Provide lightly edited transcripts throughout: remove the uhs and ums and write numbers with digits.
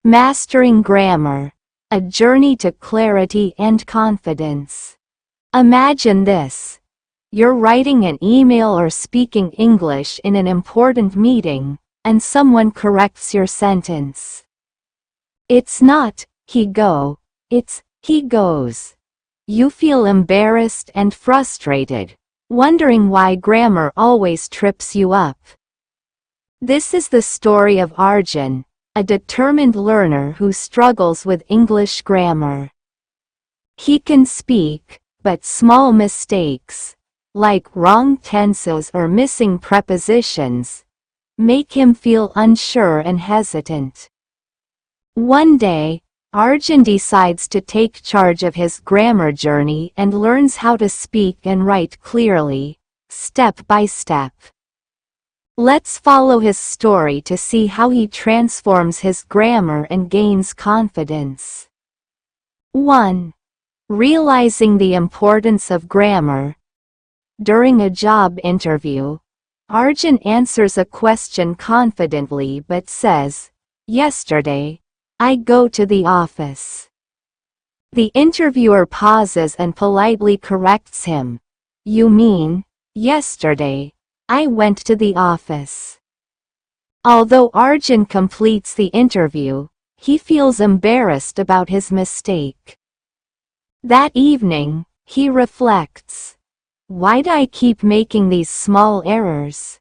Mastering grammar. A journey to clarity and confidence. Imagine this. You're writing an email or speaking English in an important meeting, and someone corrects your sentence. It's not, he go, it's, he goes. You feel embarrassed and frustrated, wondering why grammar always trips you up. This is the story of Arjun, a determined learner who struggles with English grammar. He can speak, but small mistakes, like wrong tenses or missing prepositions, make him feel unsure and hesitant. One day, Arjun decides to take charge of his grammar journey and learns how to speak and write clearly, step by step. Let's follow his story to see how he transforms his grammar and gains confidence. 1. Realizing the importance of grammar. During a job interview, Arjun answers a question confidently but says, "Yesterday, I go to the office." The interviewer pauses and politely corrects him. "You mean, yesterday, I went to the office." Although Arjun completes the interview, he feels embarrassed about his mistake. That evening, he reflects, "Why do I keep making these small errors?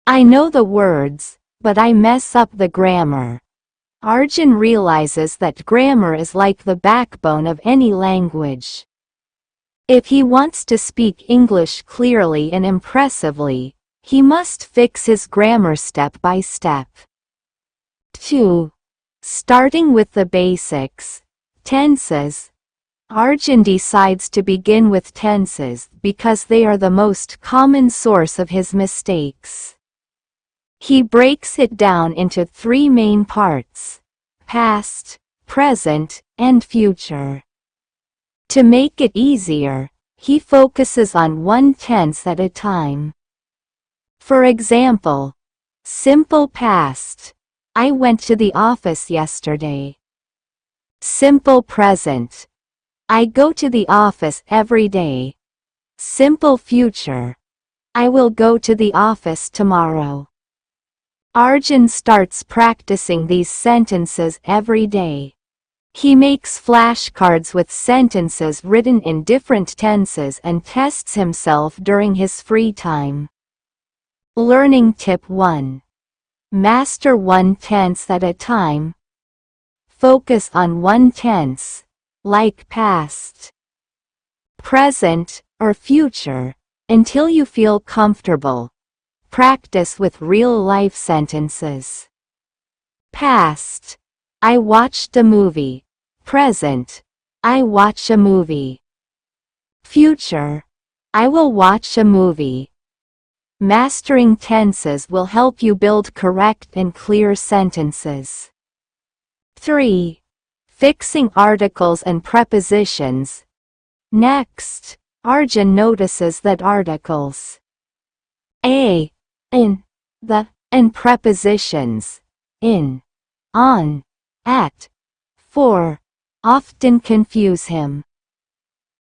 I know the words, but I mess up the grammar." Arjun realizes that grammar is like the backbone of any language. If he wants to speak English clearly and impressively, he must fix his grammar step by step. 2. Starting with the basics. Tenses. Arjun decides to begin with tenses because they are the most common source of his mistakes. He breaks it down into 3 main parts: past, present, and future. To make it easier, he focuses on one tense at a time. For example, simple past: I went to the office yesterday. Simple present: I go to the office every day. Simple future: I will go to the office tomorrow. Arjun starts practicing these sentences every day. He makes flashcards with sentences written in different tenses and tests himself during his free time. Learning tip 1. Master one tense at a time. Focus on one tense, like past, present, or future, until you feel comfortable. Practice with real-life sentences. Past: I watched a movie. Present: I watch a movie. Future: I will watch a movie. Mastering tenses will help you build correct and clear sentences. 3. Fixing articles and prepositions. Next, Arjun notices that articles a, in, the, and prepositions in, on, at, for often confuse him.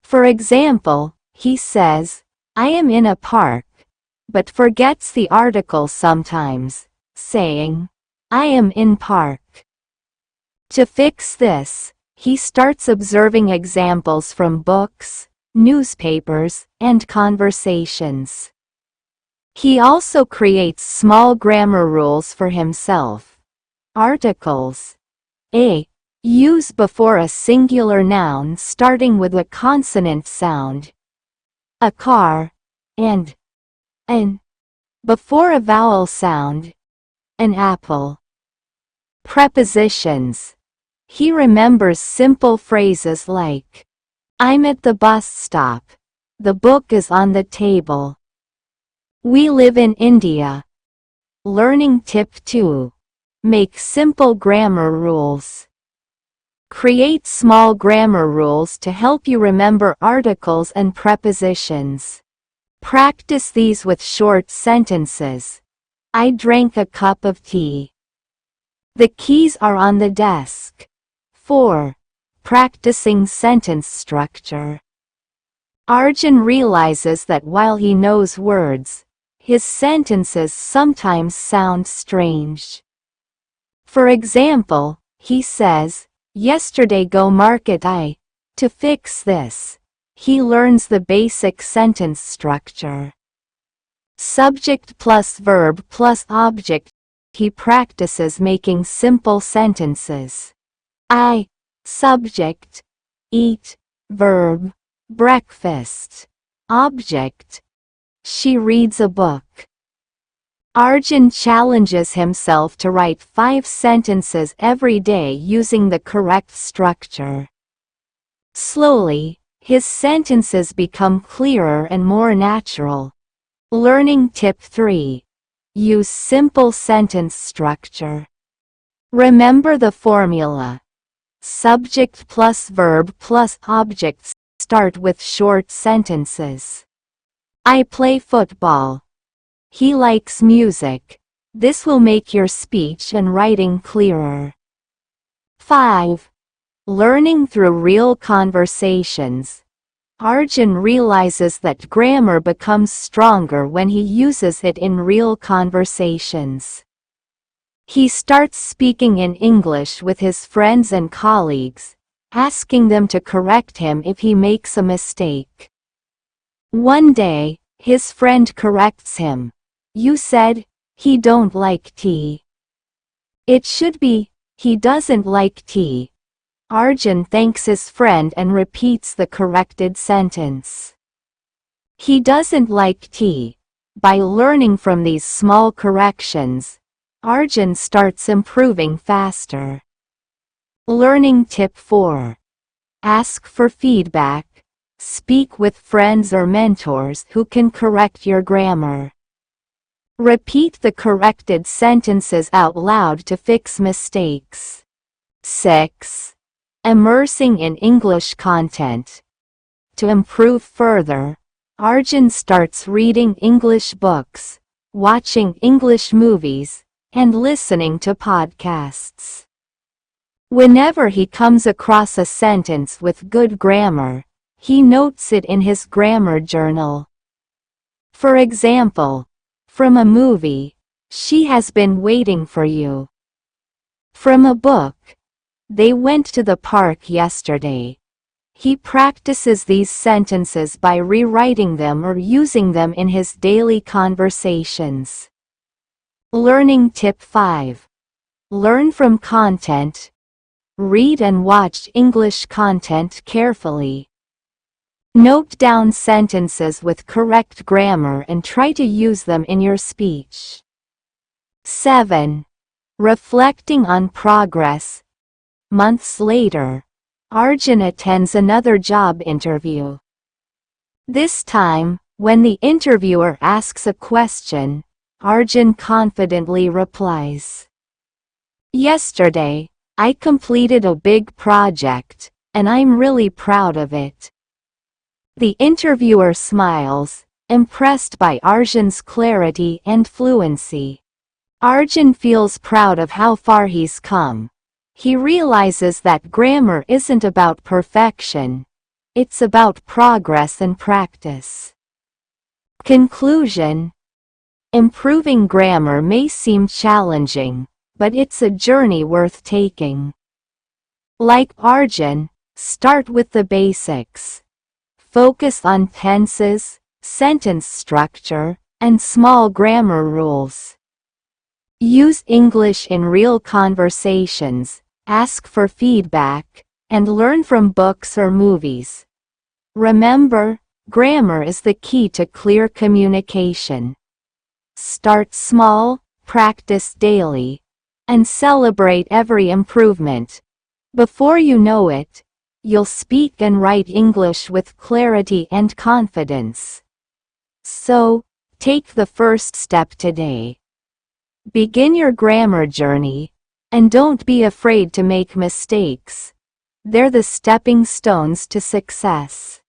For example, he says, "I am in a park," but forgets the article sometimes, saying, "I am in park." To fix this, he starts observing examples from books, newspapers, and conversations. He also creates small grammar rules for himself. Articles a. Use before a singular noun starting with a consonant sound. A car, and an before a vowel sound. An apple. Prepositions. He remembers simple phrases like, "I'm at the bus stop. The book is on the table. We live in India." Learning tip 2. Make simple grammar rules. Create small grammar rules to help you remember articles and prepositions. Practice these with short sentences. I drank a cup of tea. The keys are on the desk. 4. Practicing sentence structure. Arjun realizes that while he knows words, his sentences sometimes sound strange. For example, he says, "Yesterday go market I." To fix this, he learns the basic sentence structure. Subject plus verb plus object. He practices making simple sentences. I, subject, eat, verb, breakfast, object. She reads a book. Arjun challenges himself to write 5 sentences every day using the correct structure. Slowly, his sentences become clearer and more natural. Learning tip 3. Use simple sentence structure. Remember the formula. Subject plus verb plus object. Start with short sentences. I play football. He likes music. This will make your speech and writing clearer. 5. Learning through real conversations. Arjun realizes that grammar becomes stronger when he uses it in real conversations. He starts speaking in English with his friends and colleagues, asking them to correct him if he makes a mistake. One day, his friend corrects him. "You said, he don't like tea." It should be, "He doesn't like tea." Arjun thanks his friend and repeats the corrected sentence. He doesn't like tea. By learning from these small corrections, Arjun starts improving faster. Learning tip 4. Ask for feedback. Speak with friends or mentors who can correct your grammar. Repeat the corrected sentences out loud to fix mistakes. 6. Immersing in English content. To improve further, Arjun starts reading English books, watching English movies, and listening to podcasts. Whenever he comes across a sentence with good grammar, he notes it in his grammar journal. For example, from a movie, "She has been waiting for you." From a book, "They went to the park yesterday." He practices these sentences by rewriting them or using them in his daily conversations. Learning tip 5. Learn from content. Read and watch English content carefully. Note down sentences with correct grammar and try to use them in your speech. 7. Reflecting on progress. Months later, Arjun attends another job interview. This time, when the interviewer asks a question, Arjun confidently replies, "Yesterday, I completed a big project, and I'm really proud of it." The interviewer smiles, impressed by Arjun's clarity and fluency. Arjun feels proud of how far he's come. He realizes that grammar isn't about perfection. It's about progress and practice. Conclusion. Improving grammar may seem challenging, but it's a journey worth taking. Like Arjun, start with the basics. Focus on tenses, sentence structure, and small grammar rules. Use English in real conversations, ask for feedback, and learn from books or movies. Remember, grammar is the key to clear communication. Start small, practice daily, and celebrate every improvement. Before you know it, you'll speak and write English with clarity and confidence. So, take the first step today. Begin your grammar journey, and don't be afraid to make mistakes. They're the stepping stones to success.